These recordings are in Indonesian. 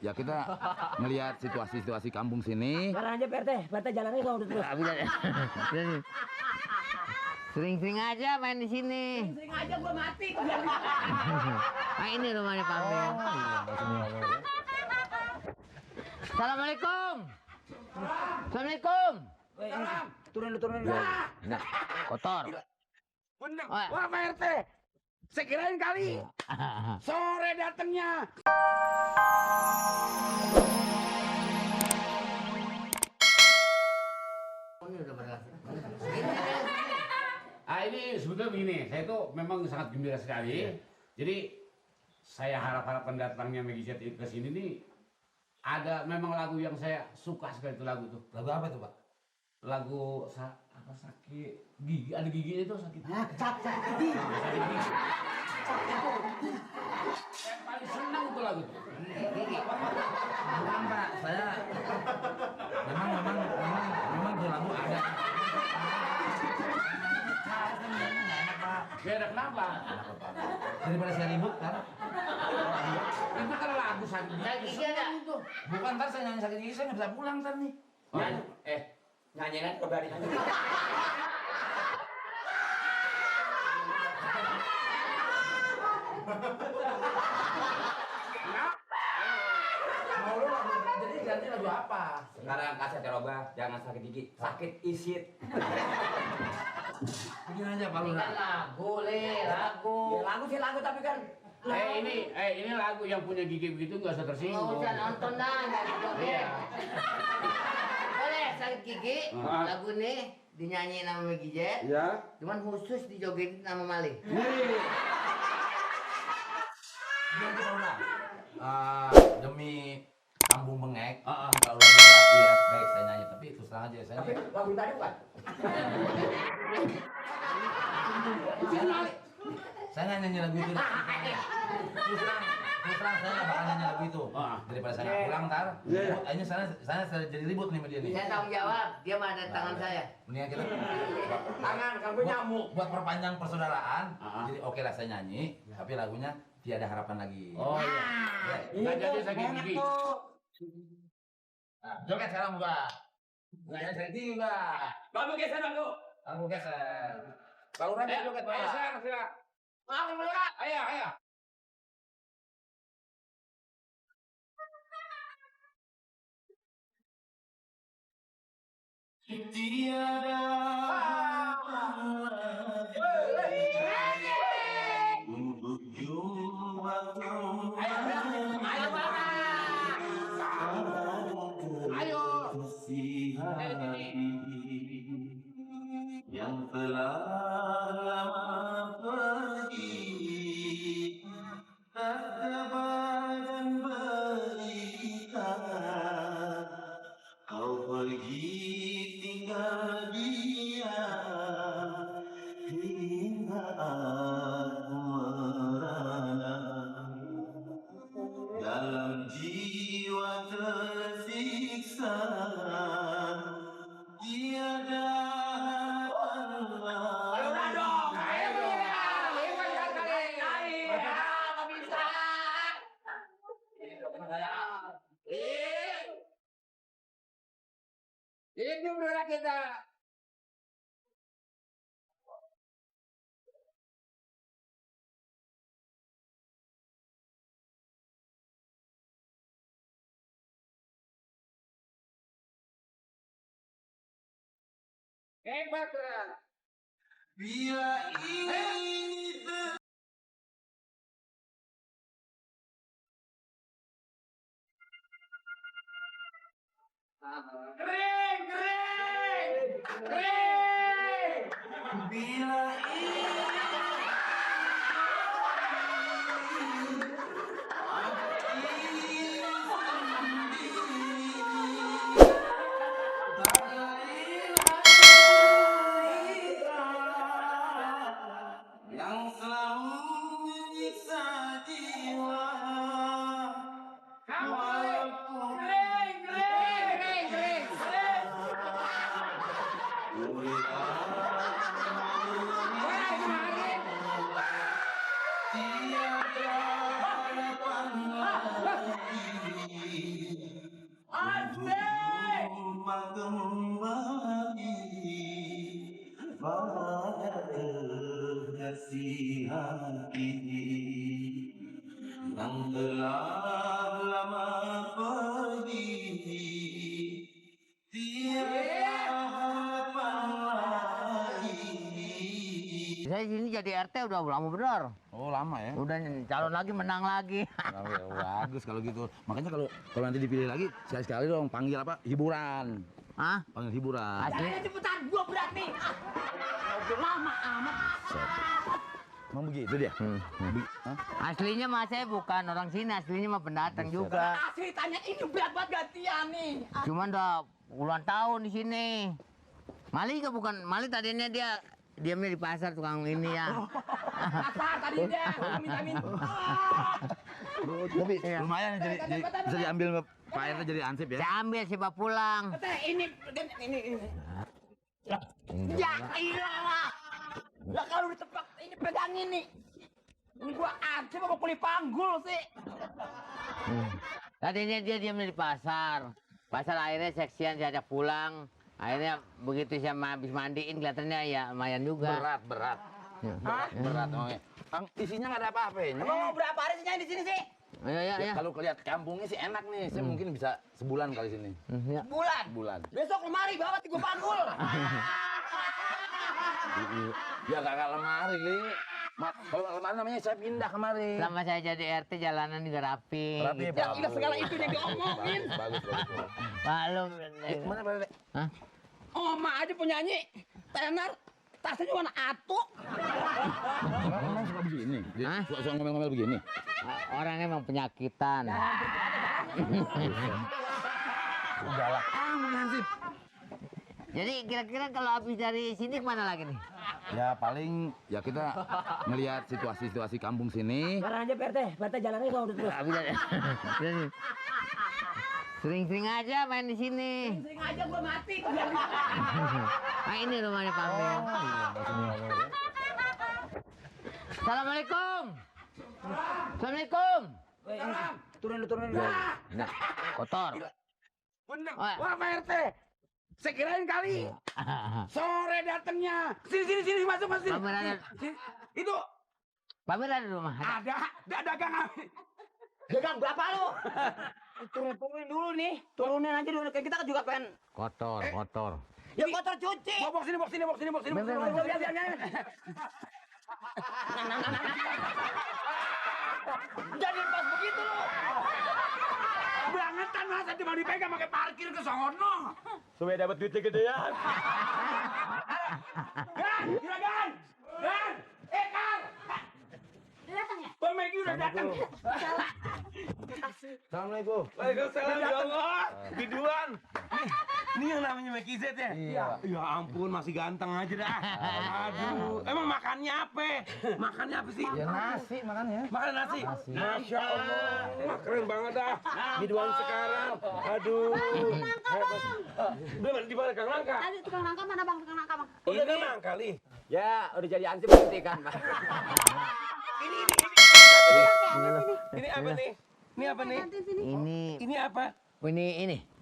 Ya kita ngelihat situasi-situasi kampung sini. Sekarang aja PRT jalannya kau udah terus. Sering-sering aja main di sini. Sering aja gua mati. Nah ini rumahnya Pak Amir. Assalamualaikum. Assalamualaikum. Turun. Nah, kotor. Bener. Oh. Wah Pak RT. Saya kirain kali. Sore datangnya. Ini sebetulnya begini, saya itu memang sangat gembira sekali. Jadi saya harap-harapkan datangnya Meggy Z ke sini nih ada memang lagu yang saya suka sekali itu lagu tuh. Lagu apa tuh, Pak? Lagu sakit gigi, ada giginya itu sakit. Sakit gigi. Saya paling senang itu lagu tuh. Gigi. Bukan, Pak. Saya memang itu lagu ada. Gak ada kenapa? Daripada saya ribut kan? Itu kan lagu sakit gigi ada itu. Bukan, ntar saya nyanyi sakit gigi saya nggak bisa pulang ntar nih. Nyanyi kan coba dinyanyi. Mau lu jadi ganti lagu apa? Sekarang kaset Roba, jangan sakit gigi, sakit isit. Begini aja Pak Lurah. Lagu, lagu. Ya, lagu sih lagu tapi kan. Ini lagu yang punya gigi begitu nggak usah tersinggung. Nggak usah nonton dah, nggak joget. Boleh sakit gigi, lagu nih dinyanyiin sama Meggy Z. Ya. Cuman khusus dijogetin sama Malik. Ganti Pak Lurah. Demi kampung bengek, Heeh. Pak Lurah juga. Iya, baik saya nyanyi tapi terus terang aja saya. Tapi lagu tadi bukan. Saya nggak nyanyi lagu itu. Terus terang saya nggak bakal nyanyi lagu itu. Daripada saya nggak pulang ntar. Akhirnya saya jadi ribut nih sama dia nih. Saya tanggung jawab, dia mah ada tangan saya. Mendingan kita Tangan kan gue nyamuk. buat perpanjang persaudaraan. Jadi oke lah saya nyanyi, tapi lagunya tiada harapan lagi. Oh iya. Nggak jadi sakit gigi. Nah, joget sekarang Mbak. Nggak ada sakit gigi Mbak. Bagus geser bagus. Aku geser. Pak Lurah joget Pak. Silakan. Maaf Lurah. Ayo. Tiada untuk jua yang telah lama pergi tak dapat berita kau pergi tinggal dia hingga aku merana dalam jiwa tersiksa tiada Ini Lurah kita. Hebat Lurah. bila ini Kering. bila yang selalu menyiksa jiwa walaupun tiada harapan lagi hati yang telah lama pergi, tiada harapan lagi. Saya sini jadi RT udah lama bener. Oh lama ya? Udah calon lagi menang lagi. Bagus kalau gitu. Makanya kalau nanti dipilih lagi sekali-sekali dong panggil apa? Hiburan. Hah? Panggil hiburan. Asli. Cepetan, gua berat nih. Udah lama amat. Emang begitu dia? Hah? Aslinya mah saya bukan orang sini, aslinya mah pendatang juga. Asli tanya ini berat banget gantian nih. Cuman udah puluhan tahun di sini. Mali juga bukan, Mali tadinya dia diamnya di pasar tukang ini ya. Kasar tadi dia, minta-minta. Tapi lumayan jadi bisa diambil Pak RT jadi ansip ya? Saya ambil sih bawa pulang. Ini. Ya iyalah. Lah kalau ditepak ini pegangin nih. Ini gua ansip apa kuli panggul sih? Tadinya dia diamnya di pasar. Pasar akhirnya seksian diajak pulang. Akhirnya begitu saya habis mandiin kelihatannya ya lumayan juga. Berat. Hah? Berat. Kang, isinya nggak ada apa-apanya. Emang mau berapa hari sih di sini sih? Ayo. Ya, kalau lihat kampungnya sih enak nih. Saya mungkin bisa sebulan kali sini. Ya. Bulan. Besok lemari bawa 3 panggul. Ya kagak lemari, Li. Kalau lemari namanya saya pindah kemari. Selama saya jadi RT jalanan juga rapi. Rapi, gitu. Ya udah segala itu yang diomongin. Bagus. Maklum. Mana Pak? Hah? Oma aja penyanyi. Tenar. Tasnya cuma atuk. Emang suka begini? Hah? Suka ngomel-ngomel begini? Orangnya emang penyakitan. Udahlah. Mengansip. Jadi kira-kira kalau habis dari sini kemana lagi nih? Ya paling ya kita ngelihat situasi kampung sini. Sekarang aja PRT jalannya gua udah terus. Habis dari sering-sering aja main di sini. Sering aja gua mati. Nah ini rumahnya Pak Amir. Assalamualaikum. Assalamualaikum. Turun. Nah, kotor. Bener. Oh. Wah Pak RT. Saya kirain kali. Sore datangnya. Sini masuk. Pak Amir ada. Itu Pak Amir ada di rumah. ada dagang. Dagang berapa lu? Turunin dulu nih. Turunin aja dulu. Kita kan juga pengen. Kotor. Ya kotor cuci. Bawa sini. Bener. Biar. Jadi pas begitu lu. Bangetan masa cuma dipegang pakai parkir ke sono. Supaya dapat duitnya gedean. Juragan. Kang. Bang Megi udah datang. Assalamualaikum. Waalaikumsalam ya Allah. Biduan. Ini yang namanya Meki Z ya? Iya. Ya ampun masih ganteng aja dah. Aduh, emang makannya apa? Makannya apa sih? Ya nasi makannya. Makan nasi. Masya Allah. Keren banget dah. Biduan sekarang. Aduh. Hebat. Di mana Kang Langka? Tadi tukang nangka mana bang? Tukang nangka bang? Udah Kang kali. Ya, udah jadi ansip berarti kan, Pak. Ini apa nih? Ini apa nih? Nanti sini. Ini apa? Ini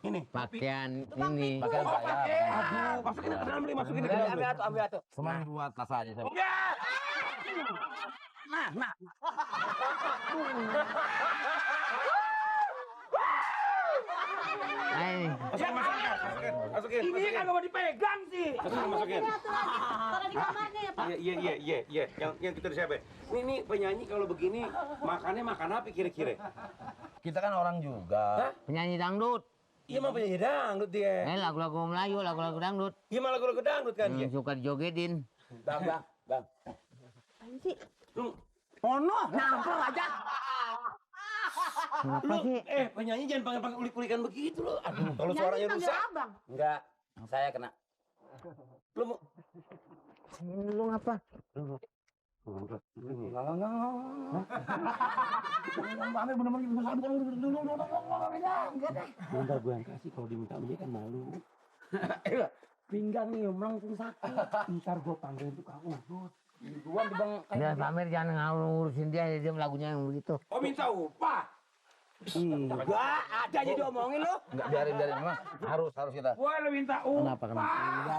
Ini. pakaian ini. Pakaian saya. Aduh, masukin ke dalam beli, masukin ke dalam. Ambil atuh. Semuanya buat tas aja saya. Enggak. Nah. Masukin. Ini kagak mau dipegang sih. Masukin. Taruh di kamar nih ya pak. Iya. Yang kita siapa? Ini penyanyi kalau begini makannya makan apa kira-kira? Kita kan orang juga. Penyanyi dangdut. Iya mah penyanyi dangdut dia. Lagu-lagu Melayu, lagu-lagu dangdut. Iya mah lagu-lagu dangdut kan dia. Suka dijogetin. Bang. Apaan sih? Lu Ono, nampol aja. Kenapa sih? penyanyi jangan pakai ulik-ulikan begitu loh. Aduh, kalau Nyanyi suaranya panggil rusak. abang. Enggak, saya kena. Lu mau Lu ngapa? bentar gue yang kasih kalau diminta dia kan malu. Pinggang nih melengkung sakit. Ntar gue panggilin tukang urut. Udah Pak Amir jangan ngurusin dia lagunya yang begitu. Oh minta upah. Enggak, ada aja diomongin lo. Enggak, biarin memang harus kita. Gua lu minta Kenapa?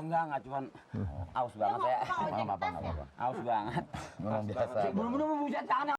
Enggak, cuman aus banget ya. Enggak apa-apa. Aus banget. Memang biasa. Belum buset tangan.